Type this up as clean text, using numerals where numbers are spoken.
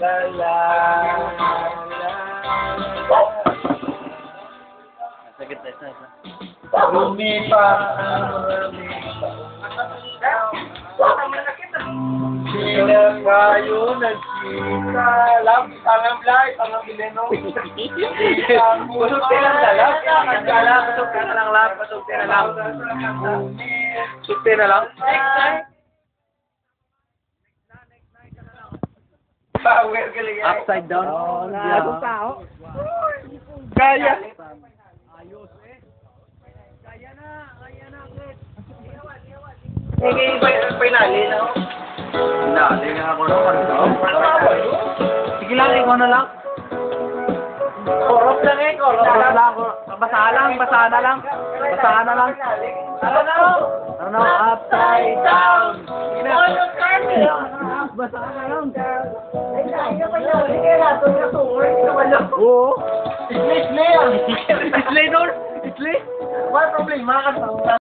La la la. Sakit na isa. Lumipas ang maraming sila kayo nagkita. Tangang blay, tangang bileno. Pasukti lang dalag. Pasukti na lang lang. Pasukti na lang. Pasukti na lang. Power galing yan. Upside down. Bagong tao. Kaya. Pinali na ako. Hindi nga ako naman. Sige lang, ikaw na lang. Korop lang eh, korop Basa lang. lang. Basa na lang. Basa na lang. Ano, upside down. Basa na lang. Oo. Isli yan. Islay doon. Islay. Wala problema ka.